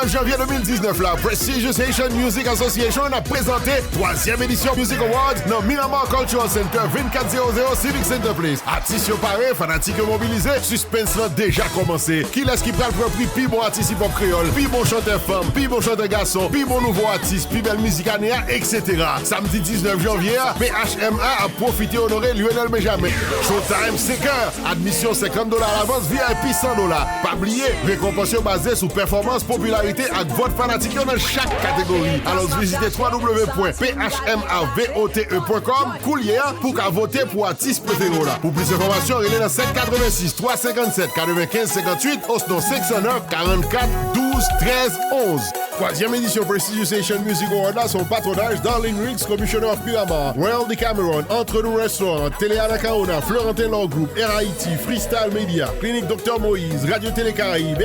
19 janvier 2019, la Prestigious Haitian Music Association a présenté 3e édition Music Awards dans Miramar Cultural Center 2400 Civic Center Place. Artistes yo paré, fanatiques mobilisés, suspense là déjà commencé. Qui laisse qui prend le prix puis bon artiste hip-hop créole, puis bon chanteur femme, puis bon chanteur garçon, puis bon nouveau artiste, puis belle musique anéa, etc. Samedi 19 janvier, PHMA a profité honorer Lionel Benjamin. Showtime 5 heures, admission $50 à l'avance, VIP $100. Pas oublier, récompense basée sur performance, popularité et vote fanatique dans chaque catégorie. Alors visitez www.phmavote.com coulier pour qu'à voter pour artiste préféré là. Pour plus d'informations, il est dans 786 357 95 58 au sinon 509 44 12 13 11. 3e édition Prestigious Haitian Music Award là, son patronage Darling Riggs, Commissioner of Miramar, Royal Decameron, Entre Nous Restaurant, Télé Anacaona, Florentin Law Group, RIT, Freestyle Media, Clinique Dr Moïse, Radio Télé Caraïbes,